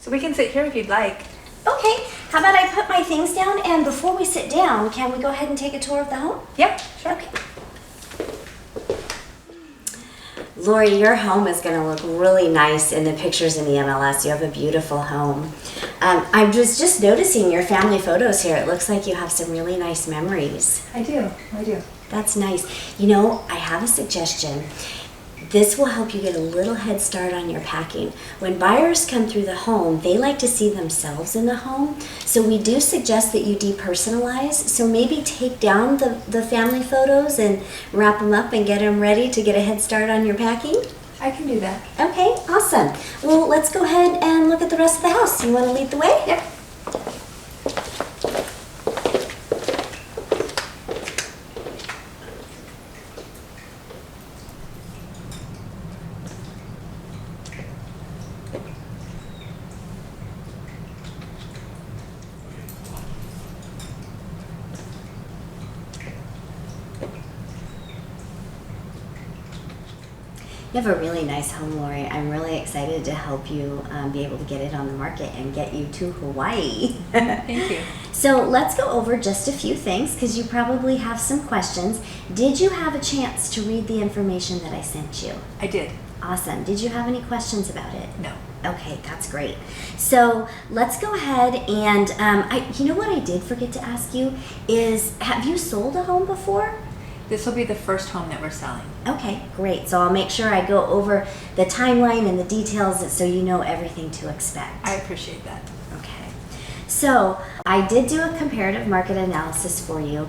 So we can sit here if you'd like. Okay, how about I put my things down, and before we sit down, can we go ahead and take a tour of the home? Yep, sure. Okay. Lori, your home is going to look really nice in the pictures in the MLS. You have a beautiful home. I was just noticing your family photos here. It looks like you have some really nice memories. I do. That's nice. You know, I have a suggestion. This will help you get a little head start on your packing. When buyers come through the home, they like to see themselves in the home. So we do suggest that you depersonalize. So maybe take down the family photos and wrap them up and get them ready to get a head start on your packing. I can do that. Okay, awesome. Well, let's go ahead and look at the rest of the house. You want to lead the way? Yep. You have a really nice home, Lori. I'm really excited to help you be able to get it on the market and get you to Hawaii. Thank you. So let's go over just a few things because you probably have some questions. Did you have a chance to read the information that I sent you? I did. Awesome. Did you have any questions about it? No. Okay, that's great. So let's go ahead and, you know what I did forget to ask you is, have you sold a home before? This will be the first home that we're selling. Okay, great. So I'll make sure I go over the timeline and the details so you know everything to expect. I appreciate that. Okay. So I did do a comparative market analysis for you.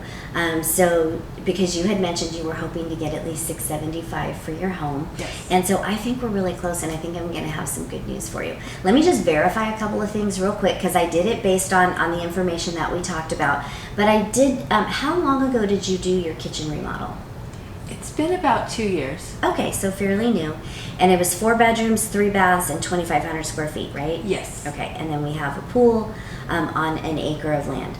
So because you had mentioned you were hoping to get at least $675 for your home. Yes. And so I think we're really close, and I think I'm going to have some good news for you. Let me just verify a couple of things real quick because I did it based on the information that we talked about. But I did, how long ago did you do your kitchen remodel? It's been about 2 years. Okay, so fairly new. And it was 4 bedrooms, 3 baths, and 2,500 square feet, right? Yes. Okay, and then we have a pool on an acre of land.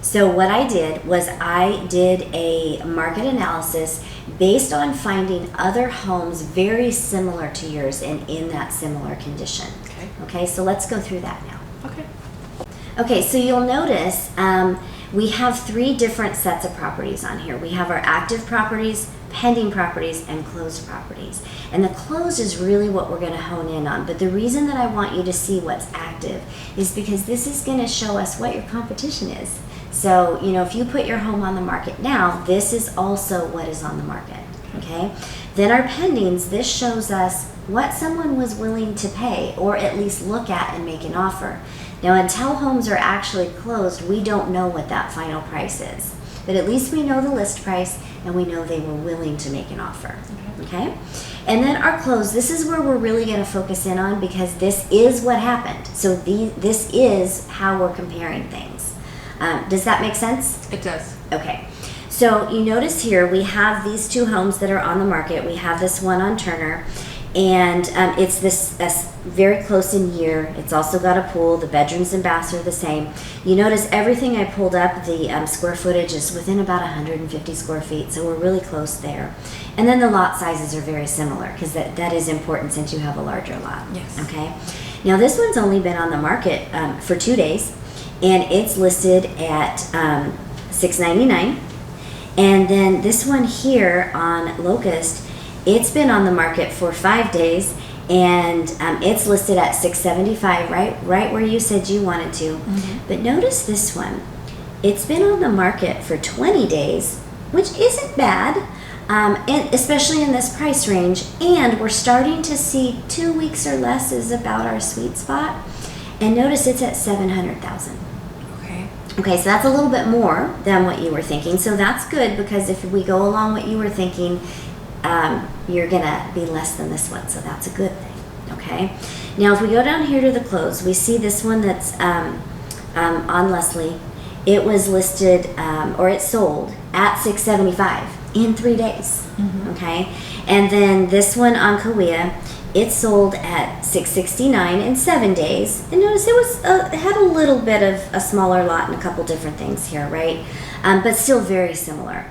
So what I did was I did a market analysis based on finding other homes very similar to yours and in that similar condition. Okay. Okay, so let's go through that now. Okay. Okay, so you'll notice we have 3 different sets of properties on here. We have our active properties, pending properties, and closed properties. And the closed is really what we're going to hone in on. But the reason that I want you to see what's active is because this is going to show us what your competition is. So, you know, if you put your home on the market now, this is also what is on the market, okay? Then our pendings, this shows us what someone was willing to pay or at least look at and make an offer. Now, until homes are actually closed, we don't know what that final price is. But at least we know the list price and we know they were willing to make an offer, okay? And then our close, this is where we're really going to focus in on because this is what happened. So this is how we're comparing things. Does that make sense? It does. Okay. So you notice here we have these 2 homes that are on the market. We have this one on Turner, and it's this very close in year. It's also got a pool. The bedrooms and baths are the same. You notice everything I pulled up, the square footage is within about 150 square feet, so we're really close there. And then the lot sizes are very similar because that is important since you have a larger lot. Yes. Okay. Now this one's only been on the market for 2 days, and it's listed at $699. And then this one here on Locust, it's been on the market for 5 days, and it's listed at $675, right where you said you wanted to. Mm-hmm. But notice this one. It's been on the market for 20 days, which isn't bad, and especially in this price range. And we're starting to see 2 weeks or less is about our sweet spot. And notice it's at $700,000. Okay, so that's a little bit more than what you were thinking. So that's good because if we go along what you were thinking, you're gonna be less than this one. So that's a good thing, okay? Now, if we go down here to the close, we see this one that's on Leslie. It was listed, or it sold at $675 in 3 days, okay? And then this one on Kauai, it sold at $669 in 7 days. And notice it had a little bit of a smaller lot and a couple different things here, right? But still very similar.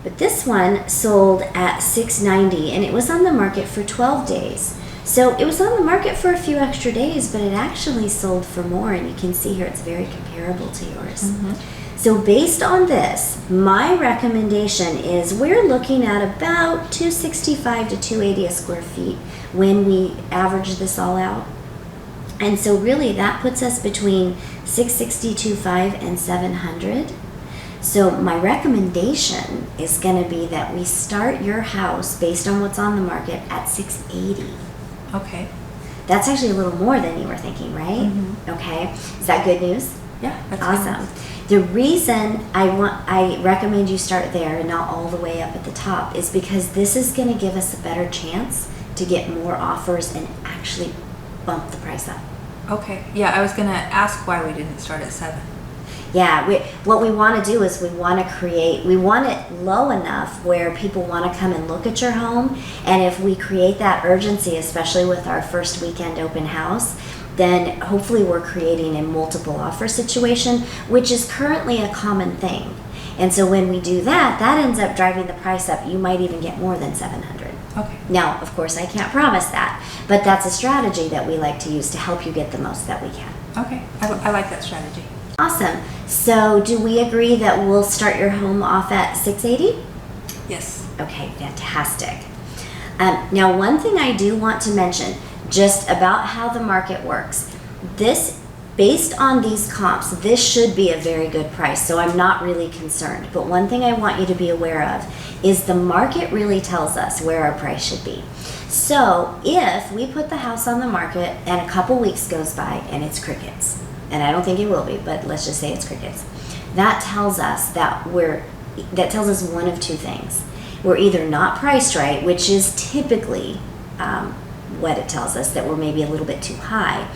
But this one sold at $690, and it was on the market for 12 days. So it was on the market for a few extra days, but it actually sold for more, and you can see here it's very comparable to yours. So based on this, my recommendation is we're looking at about 265 to 280 a square feet when we average this all out. And so really that puts us between 660.25 and 700. So my recommendation is going to be that we start your house based on what's on the market at 680. Okay. That's actually a little more than you were thinking, right? Okay. Is that good news? Yeah, that's Awesome. The reason I recommend you start there and not all the way up at the top is because this is going to give us a better chance to get more offers and actually bump the price up. Okay. Yeah, I was gonna ask why we didn't start at 7. Yeah, what we want to do is we want it low enough where people want to come and look at your home, and if we create that urgency, especially with our first weekend open house, then hopefully we're creating a multiple offer situation, which is currently a common thing. And so when we do that, that ends up driving the price up. You might even get more than 700. Okay. Now, of course, I can't promise that, but that's a strategy that we like to use to help you get the most that we can. Okay. I like that strategy. Awesome. So do we agree that we'll start your home off at 680? Yes. Okay, fantastic. Now, one thing I do want to mention just about how the market works. This, based on these comps, this should be a very good price, so I'm not really concerned. But one thing I want you to be aware of is the market really tells us where our price should be. So if we put the house on the market and a couple weeks goes by and it's crickets, and I don't think it will be, but let's just say it's crickets, that tells us one of two things. We're either not priced right, which is typically what it tells us, that we're maybe a little bit too high,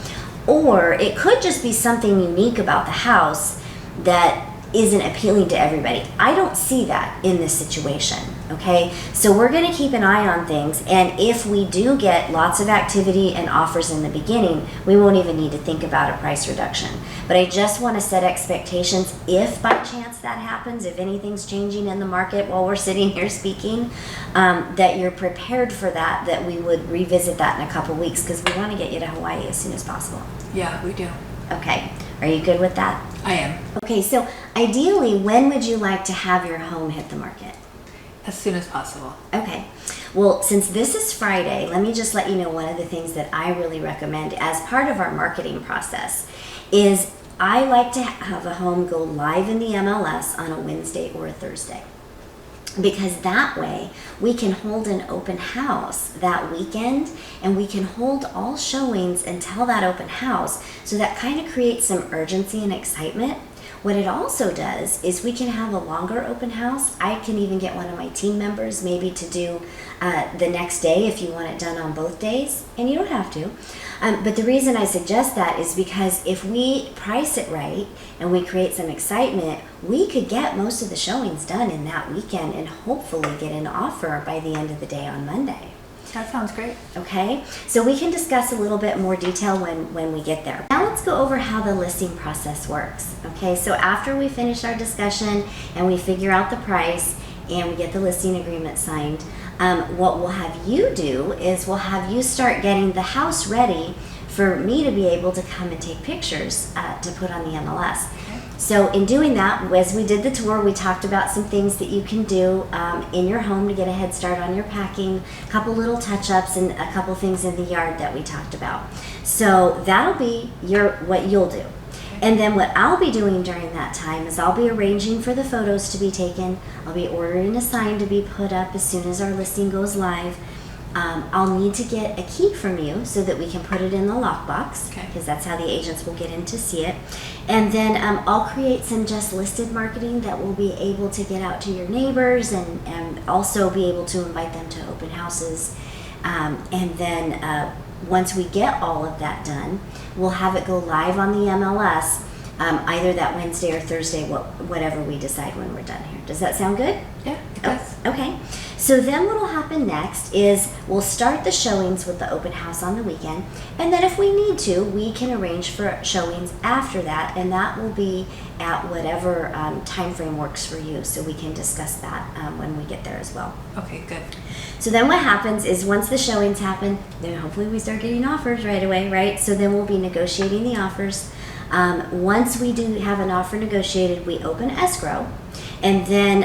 or it could just be something unique about the house that isn't appealing to everybody. I don't see that in this situation, okay? So we're gonna keep an eye on things, and if we do get lots of activity and offers in the beginning, we won't even need to think about a price reduction. But I just wanna set expectations if by chance that happens, if anything's changing in the market while we're sitting here speaking, that you're prepared for that, that we would revisit that in a couple weeks, because we wanna get you to Hawaii as soon as possible. Yeah, we do. Okay, are you good with that? I am. Okay, so ideally, when would you like to have your home hit the market? As soon as possible. Okay, well, since this is Friday, let me just let you know one of the things that I really recommend as part of our marketing process is I like to have a home go live in the MLS on a Wednesday or a Thursday. Because that way we can hold an open house that weekend, and we can hold all showings until that open house. So that kind of creates some urgency and excitement. What it also does is we can have a longer open house. I can even get one of my team members maybe to do the next day if you want it done on both days, and you don't have to. But the reason I suggest that is because if we price it right and we create some excitement, we could get most of the showings done in that weekend and hopefully get an offer by the end of the day on Monday. That sounds great. Okay, so we can discuss a little bit more detail when we get there. Now let's go over how the listing process works. Okay, so after we finish our discussion and we figure out the price and we get the listing agreement signed, what we'll have you do is we'll have you start getting the house ready for me to be able to come and take pictures to put on the MLS. So in doing that, as we did the tour, we talked about some things that you can do in your home to get a head start on your packing, a couple little touch-ups, and a couple things in the yard that we talked about. So that'll be what you'll do. And then what I'll be doing during that time is I'll be arranging for the photos to be taken. I'll be ordering a sign to be put up as soon as our listing goes live. I'll need to get a key from you so that we can put it in the lockbox, because that's how the agents will get in to see it. And then I'll create some just listed marketing that will be able to get out to your neighbors and also be able to invite them to open houses. And then once we get all of that done, we'll have it go live on the MLS either that Wednesday or Thursday, whatever we decide when we're done here. Does that sound good? Yeah, it does. Okay. So then what will happen next is we'll start the showings with the open house on the weekend, and then if we need to, we can arrange for showings after that, and that will be at whatever time frame works for you, so we can discuss that when we get there as well. Okay, good. So then what happens is once the showings happen, then hopefully we start getting offers right away, right? So then we'll be negotiating the offers. Once we do have an offer negotiated, we open escrow. And then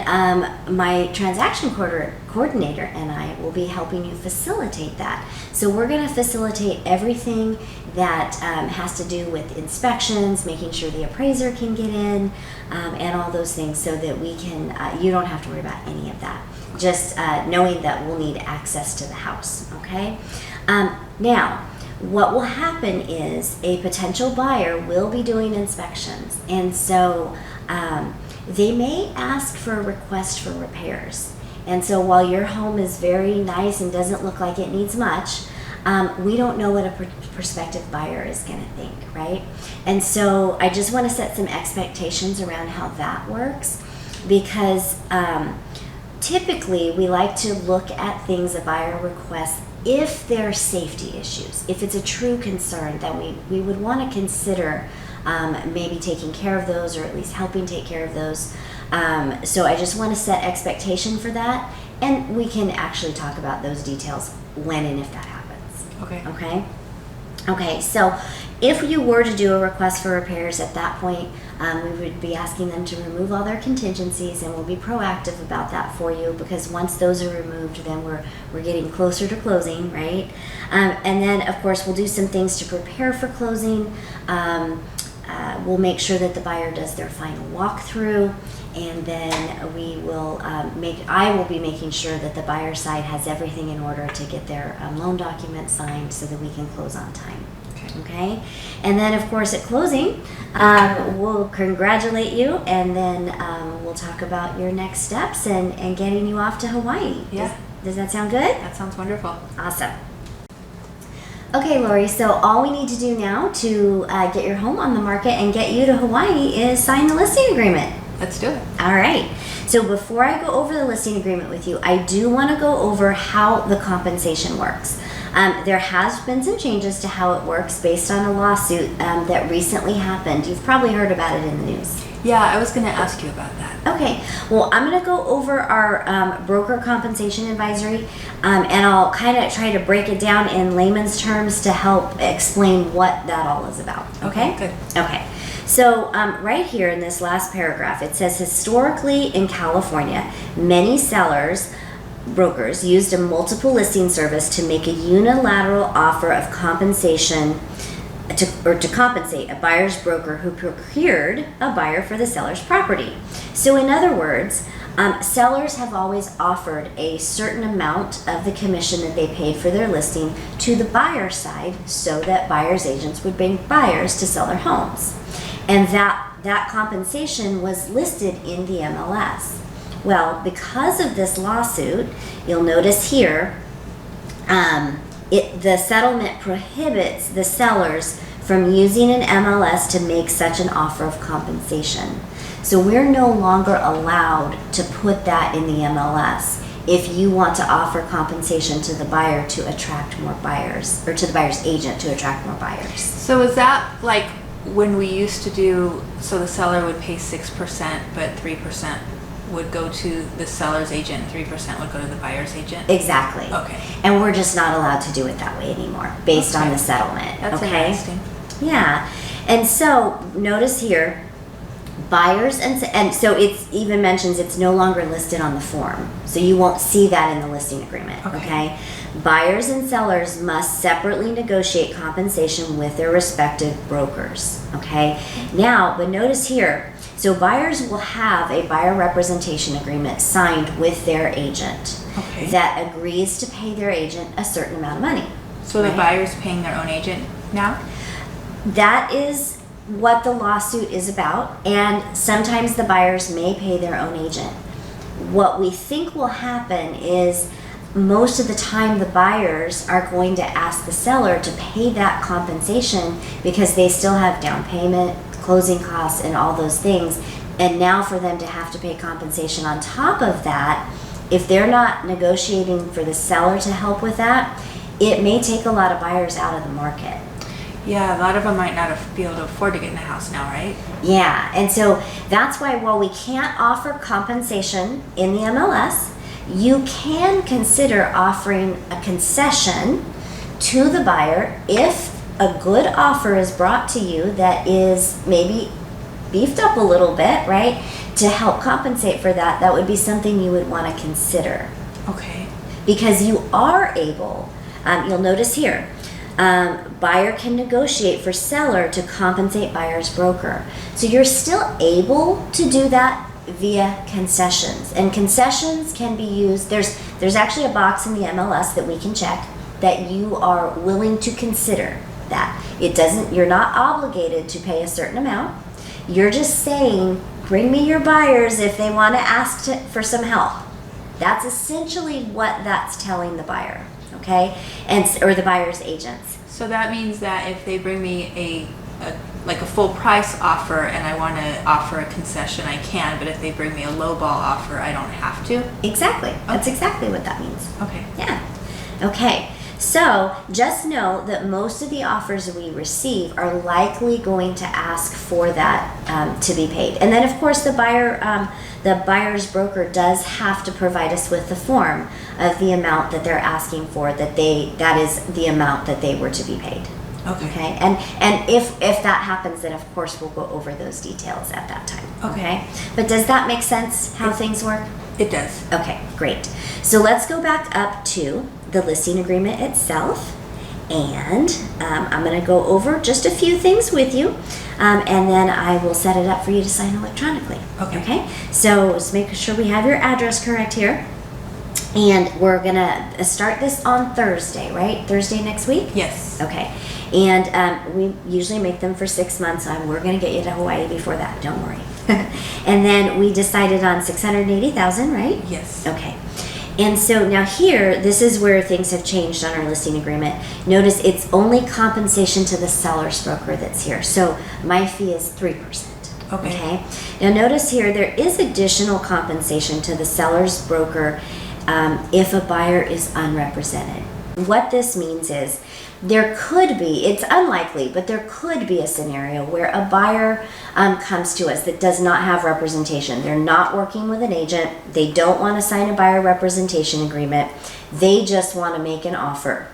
my transaction coordinator and I will be helping you facilitate that. So we're going to facilitate everything that has to do with inspections, making sure the appraiser can get in, and all those things, so that we can, you don't have to worry about any of that. Just knowing that we'll need access to the house, okay? Now, what will happen is a potential buyer will be doing inspections, and so they may ask for a request for repairs. And so while your home is very nice and doesn't look like it needs much, we don't know what a prospective buyer is going to think, right? And so I just want to set some expectations around how that works, because typically we like to look at things a buyer requests if there are safety issues. If it's a true concern, then we would want to consider maybe taking care of those, or at least helping take care of those. So I just want to set expectation for that, and we can actually talk about those details when and if that happens. Okay. Okay, so if you were to do a request for repairs at that point, we would be asking them to remove all their contingencies, and we'll be proactive about that for you, because once those are removed, then we're getting closer to closing, right? And then, of course, we'll do some things to prepare for closing. We'll make sure that the buyer does their final walkthrough, and then we will I will be making sure that the buyer side has everything in order to get their loan documents signed, so that we can close on time. Okay? And then, of course, at closing, we'll congratulate you, and then we'll talk about your next steps and getting you off to Hawaii. Yeah. Does that sound good? That sounds wonderful. Awesome. Okay, Lori, so all we need to do now to get your home on the market and get you to Hawaii is sign the listing agreement. Let's do it. All right. So before I go over the listing agreement with you, I do want to go over how the compensation works. There has been some changes to how it works based on a lawsuit that recently happened. You've probably heard about it in the news. Yeah, I was going to ask you about that. Okay, well, I'm going to go over our broker compensation advisory, and I'll kind of try to break it down in layman's terms to help explain what that all is about. Okay? Good. Okay. So right here in this last paragraph, it says, historically in California, many brokers used a multiple listing service to make a unilateral offer of compensation to compensate a buyer's broker who procured a buyer for the seller's property. So in other words, sellers have always offered a certain amount of the commission that they paid for their listing to the buyer side, so that buyer's agents would bring buyers to sell their homes. And that compensation was listed in the MLS. Well, because of this lawsuit, you'll notice here, the settlement prohibits the sellers from using an MLS to make such an offer of compensation. So we're no longer allowed to put that in the MLS if you want to offer compensation to the buyer to attract more buyers, or to the buyer's agent to attract more buyers. So is that like when we used to do, so the seller would pay 6%, but 3% would go to the seller's agent, 3% would go to the buyer's agent? Exactly. Okay. And we're just not allowed to do it that way anymore, based on the settlement. That's okay? interesting. Yeah. And so notice here, buyers, and so it's even mentions it's no longer listed on the form. So you won't see that in the listing agreement. Okay? Buyers and sellers must separately negotiate compensation with their respective brokers. Okay? Now, but notice here, so buyers will have a buyer representation agreement signed with their agent that agrees to pay their agent a certain amount of money. So the buyer's paying their own agent now? That is what the lawsuit is about, and sometimes the buyers may pay their own agent. What we think will happen is most of the time the buyers are going to ask the seller to pay that compensation, because they still have down payment, closing costs, and all those things. And now for them to have to pay compensation on top of that if they're not negotiating for the seller to help with that, it may take a lot of buyers out of the market. Yeah, a lot of them might not be able to afford to get in a house now, right? Yeah, and so that's why while we can't offer compensation in the MLS, you can consider offering a concession to the buyer if a good offer is brought to you that is maybe beefed up a little bit, right? To help compensate for that, that would be something you would want to consider. Okay. Because you are able, you'll notice here, buyer can negotiate for seller to compensate buyer's broker. So you're still able to do that via concessions. And concessions can be used, there's actually a box in the MLS that we can check that you are willing to consider that. You're not obligated to pay a certain amount. You're just saying, bring me your buyers if they want to ask for some help. That's essentially what that's telling the buyer, okay? Or the buyer's agents. So that means that if they bring me a full price offer and I want to offer a concession, I can, but if they bring me a lowball offer, I don't have to? Exactly. Okay. That's exactly what that means. Okay. Yeah. Okay. So just know that most of the offers we receive are likely going to ask for that to be paid. And then of course the buyer's broker does have to provide us with the form of the amount that they're asking for, that is the amount that they were to be paid. Okay. And if that happens, then of course we'll go over those details at that time. Okay. But does that make sense how things work? It does. Okay, great. So let's go back up to the listing agreement itself, and I'm going to go over just a few things with you, and then I will set it up for you to sign electronically. Okay. So let's make sure we have your address correct here, and we're going to start this on Thursday, right? Thursday next week? Yes. Okay. And we usually make them for 6 months. We're going to get you to Hawaii before that. Don't worry. And then we decided on $680,000, right? Yes. Okay. And so now here, this is where things have changed on our listing agreement. Notice it's only compensation to the seller's broker that's here. So my fee is 3%. Okay. Now notice here, there is additional compensation to the seller's broker if a buyer is unrepresented. What this means is there could be, it's unlikely, but there could be a scenario where a buyer comes to us that does not have representation. They're not working with an agent. They don't want to sign a buyer representation agreement. They just want to make an offer.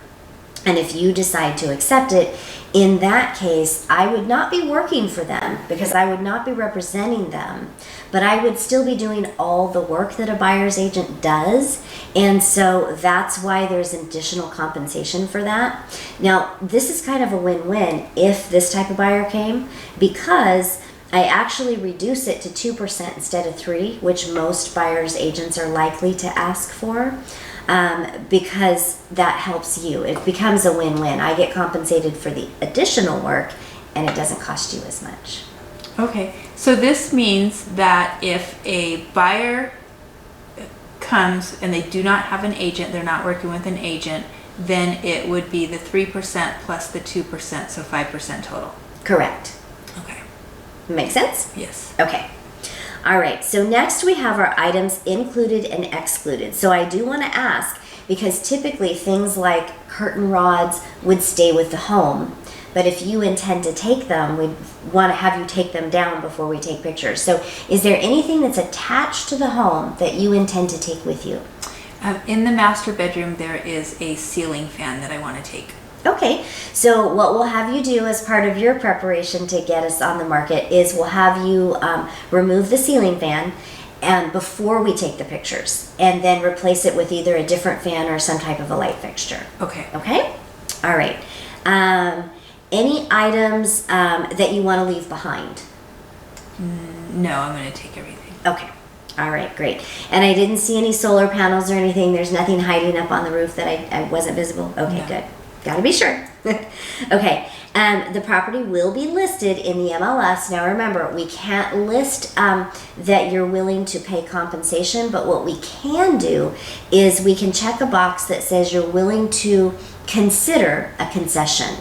And if you decide to accept it, in that case, I would not be working for them because I would not be representing them, but I would still be doing all the work that a buyer's agent does. And so that's why there's additional compensation for that. Now, this is kind of a win-win if this type of buyer came, because I actually reduce it to 2% instead of 3%, which most buyer's agents are likely to ask for. Because that helps you. It becomes a win-win. I get compensated for the additional work and it doesn't cost you as much. Okay, so this means that if a buyer comes and they do not have an agent, they're not working with an agent, then it would be the 3% plus the 2%, so 5% total. Correct. Okay. Make sense? Yes. Okay. All right, so next we have our items included and excluded. So I do want to ask, because typically things like curtain rods would stay with the home, but if you intend to take them, we'd want to have you take them down before we take pictures. So is there anything that's attached to the home that you intend to take with you? In the master bedroom, there is a ceiling fan that I want to take. Okay, so what we'll have you do as part of your preparation to get us on the market is we'll have you remove the ceiling fan before we take the pictures, and then replace it with either a different fan or some type of a light fixture. Okay. Okay? All right. Any items that you want to leave behind? No, I'm going to take everything. Okay. All right, great. And I didn't see any solar panels or anything. There's nothing hiding up on the roof that I wasn't visible? Okay, No. Good. Got to be sure. Okay, the property will be listed in the MLS. Now remember, we can't list that you're willing to pay compensation, but what we can do is we can check a box that says you're willing to consider a concession.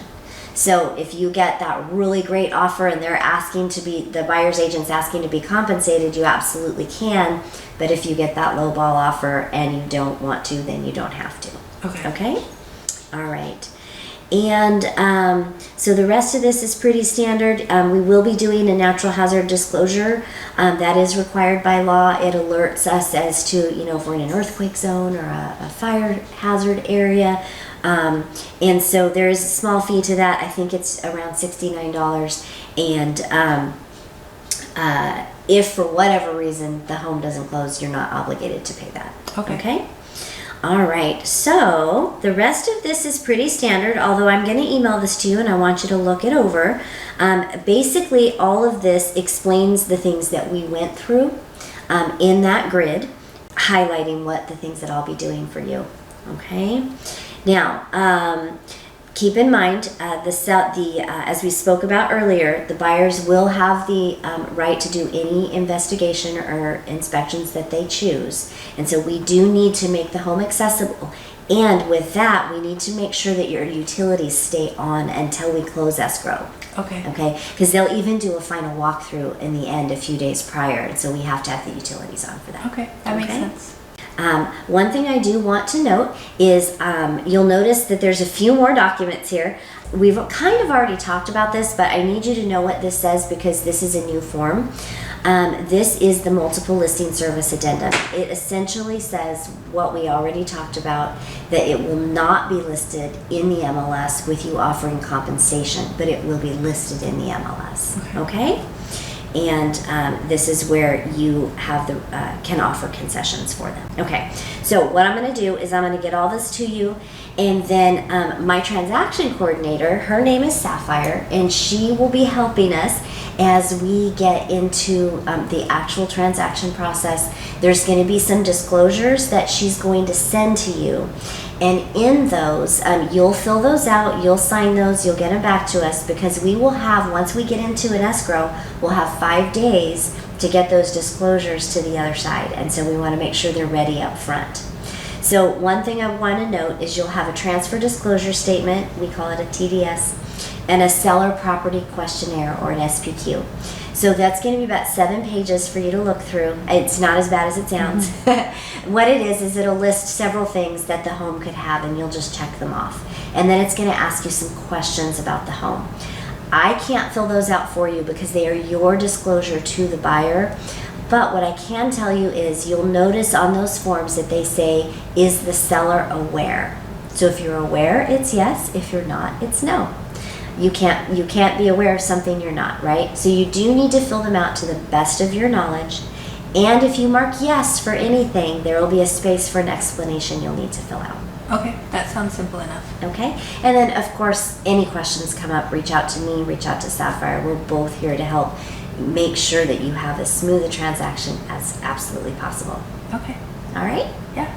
So if you get that really great offer and they're asking to be, the buyer's agent's asking to be compensated, you absolutely can, But if you get that low ball offer and you don't want to, then you don't have to. Okay. Okay? All right. And so the rest of this is pretty standard. We will be doing a natural hazard disclosure. That is required by law. It alerts us as to, if we're in an earthquake zone or a fire hazard area. And so there is a small fee to that. I think it's around $69. And if for whatever reason the home doesn't close, you're not obligated to pay that. Okay? All right, so the rest of this is pretty standard, although I'm going to email this to you and I want you to look it over. Basically, all of this explains the things that we went through in that grid, highlighting what the things that I'll be doing for you. Okay? Now, keep in mind, as we spoke about earlier, the buyers will have the right to do any investigation or inspections that they choose. And so we do need to make the home accessible. And with that, we need to make sure that your utilities stay on until we close escrow. Okay. Okay? Because they'll even do a final walkthrough in the end a few days prior. And so we have to have the utilities on for that. Okay, that makes sense. One thing I do want to note is you'll notice that there's a few more documents here. We've kind of already talked about this, but I need you to know what this says because this is a new form. This is the multiple listing service addendum. It essentially says what we already talked about, that it will not be listed in the MLS with you offering compensation, but it will be listed in the MLS. Okay? And this is where you have can offer concessions for them. Okay, so what I'm going to do is I'm going to get all this to you, and then my transaction coordinator, her name is Sapphire, and she will be helping us as we get into the actual transaction process. There's going to be some disclosures that she's going to send to you. And in those, you'll fill those out, you'll sign those, you'll get them back to us, because we will have, once we get into an escrow, we'll have 5 days to get those disclosures to the other side. And so we want to make sure they're ready up front. So one thing I want to note is you'll have a transfer disclosure statement, we call it a TDS, and a seller property questionnaire, or an SPQ. So that's going to be about 7 pages for you to look through. It's not as bad as it sounds. What it is it'll list several things that the home could have, and you'll just check them off. And then it's going to ask you some questions about the home. I can't fill those out for you because they are your disclosure to the buyer. But what I can tell you is you'll notice on those forms that they say, is the seller aware? So if you're aware, it's yes. If you're not, it's no. You can't be aware of something you're not, right? So you do need to fill them out to the best of your knowledge. And if you mark yes for anything, there will be a space for an explanation you'll need to fill out. Okay, that sounds simple enough. Okay, and then of course, any questions come up, reach out to me, reach out to Sapphire. We're both here to help make sure that you have as smooth a transaction as absolutely possible. Okay. All right? Yeah.